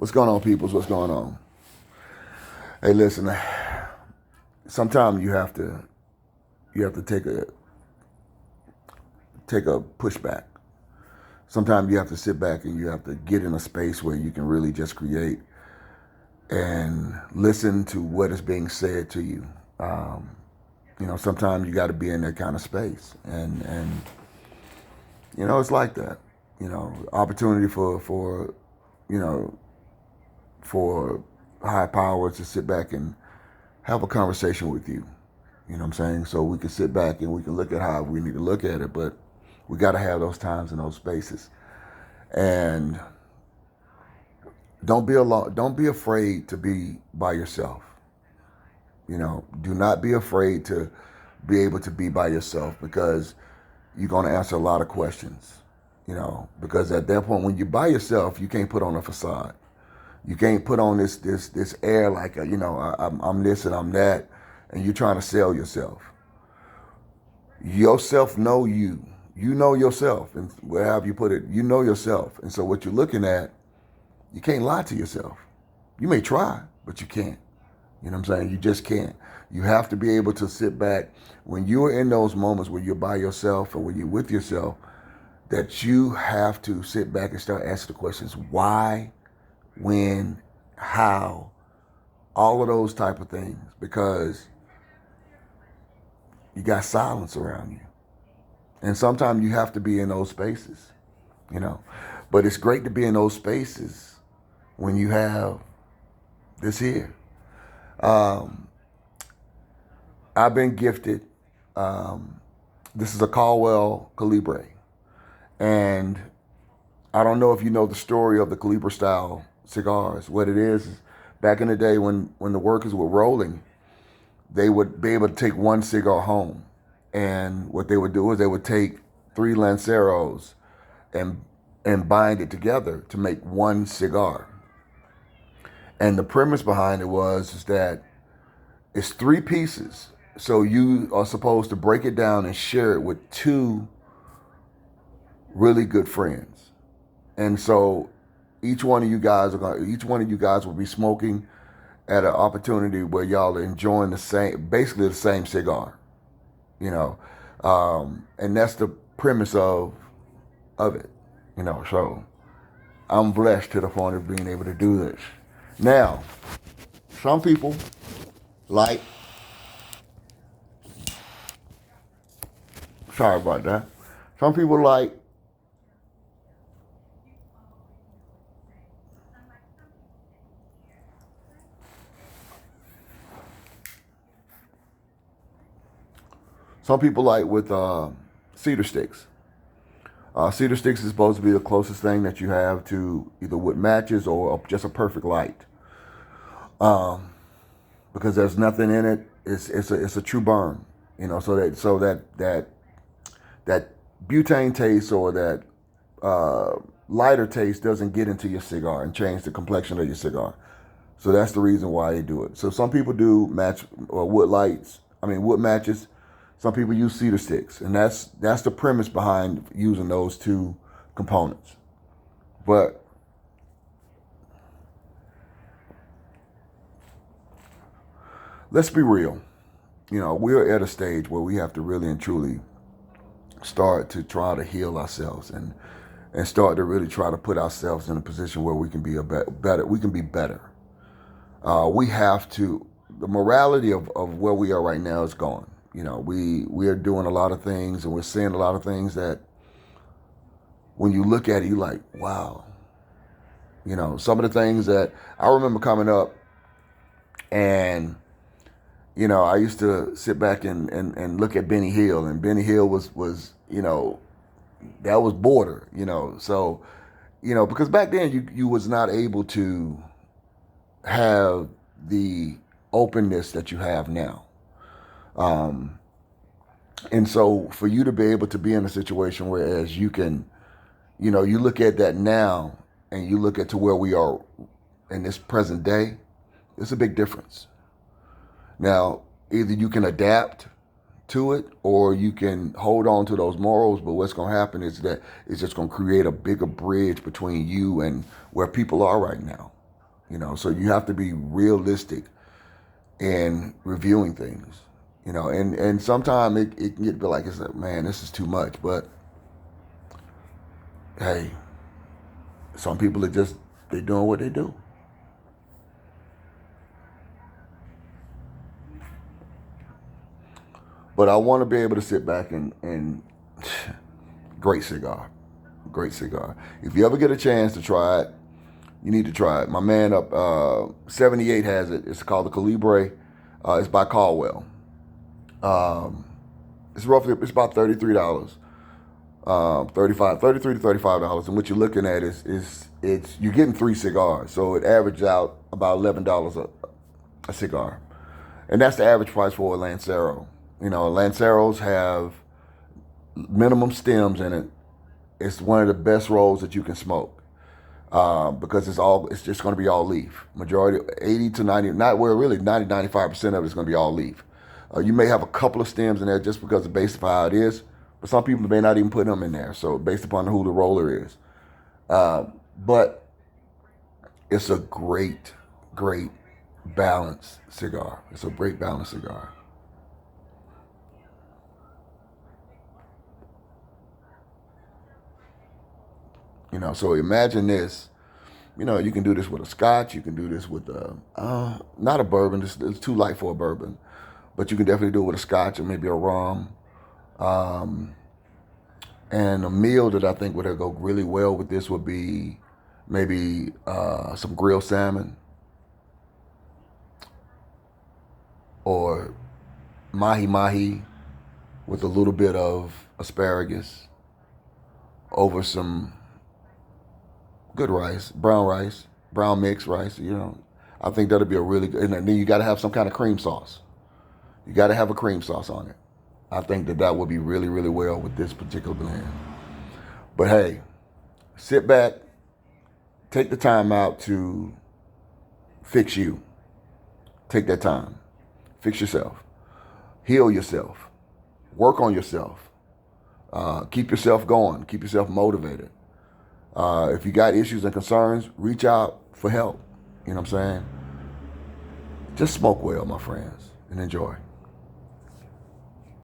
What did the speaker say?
What's going on, peoples? What's going on? Hey, listen. Sometimes you have to take a pushback. Sometimes you have to sit back and you have to get in a space where you can really just create and listen to what is being said to you. Sometimes you got to be in that kind of space, and it's like that. Opportunity for high power to sit back and have a conversation with you. You know what I'm saying? So we can sit back and we can look at how we need to look at it, but we got to have those times and those spaces. And don't be alone. Don't be afraid to be by yourself. Do not be afraid to be able to be by yourself, because you're going to answer a lot of questions. Because at that point, when you're by yourself, you can't put on a facade. You can't put on this air like I'm this and I'm that, and you're trying to sell yourself. Yourself know you. You know yourself, and wherever you put it, you know yourself. And so what you're looking at, you can't lie to yourself. You may try, but you can't. You know what I'm saying? You just can't. You have to be able to sit back when you're in those moments where you're by yourself or when you're with yourself, that you have to sit back and start asking the questions: why, when, how, all of those type of things, because you got silence around you. And sometimes you have to be in those spaces, But it's great to be in those spaces when you have this here. I've been gifted. This is a Caldwell calibre. And I don't know if you know the story of the calibre style cigars. What it is back in the day when the workers were rolling, they would be able to take one cigar home. And what they would do is they would take 3 Lanceros and bind it together to make one cigar. And the premise behind it is that it's 3 pieces. So you are supposed to break it down and share it with 2 really good friends. And so each one of you guys will be smoking at an opportunity where y'all are enjoying basically the same cigar. And that's the premise of it. So I'm blessed to the point of being able to do this. Now, some people like, sorry about that. Some people like with cedar sticks. Cedar sticks is supposed to be the closest thing that you have to either wood matches or just a perfect light. Because there's nothing in it. It's a true burn. So that butane taste or that lighter taste doesn't get into your cigar and change the complexion of your cigar. So that's the reason why they do it. So some people do match or wood matches. Some people use cedar sticks, and that's the premise behind using those 2 components. But let's be real. We're at a stage where we have to really and truly start to try to heal ourselves and start to really try to put ourselves in a position where we can be better. We can be better. We have to. The morality of where we are right now is gone. We are doing a lot of things, and we're seeing a lot of things that when you look at it, you're like, wow. Some of the things that I remember coming up, and I used to sit back and look at Benny Hill, and Benny Hill was that was border, so because back then you was not able to have the openness that you have now. And so for you to be able to be in a situation whereas you can, you look at that now and you look at to where we are in this present day, it's a big difference. Now, either you can adapt to it or you can hold on to those morals, but what's going to happen is that it's just going to create a bigger bridge between you and where people are right now. So you have to be realistic in reviewing things, and sometimes it can get like, it's like, man, this is too much. But hey, some people they're doing what they do. But I want to be able to sit back and great cigar, great cigar. If you ever get a chance to try it, you need to try it. My man up 78 has it. It's called the Calibre. It's by Caldwell. Um, it's about $33. 33 to $35. And what you're looking at is you're getting 3 cigars. So it averages out about $11 a cigar. And that's the average price for a Lancero. Lanceros have minimum stems in it. It's one of the best rolls that you can smoke. Because it's just going to be all leaf. Majority, 80 to 90, not where really 90, 95% of it is going to be all leaf. You may have a couple of stems in there just because of based upon how it is, but some people may not even put them in there. So based upon who the roller is. But it's a great, great balanced cigar. It's a great balanced cigar. So imagine this. You can do this with a scotch. You can do this with not a bourbon. It's too light for a bourbon, but you can definitely do it with a scotch or maybe a rum. And a meal that I think would go really well with this would be maybe some grilled salmon or mahi mahi with a little bit of asparagus over some good rice, brown mixed rice. I think that'll be a really good. And then you got to have some kind of cream sauce. You got to have a cream sauce on it. I think that would be really, really well with this particular blend. But hey, sit back, take the time out to fix you. Take that time. Fix yourself. Heal yourself. Work on yourself. Keep yourself going. Keep yourself motivated. If you got issues and concerns, reach out for help. You know what I'm saying? Just smoke well, my friends, and enjoy.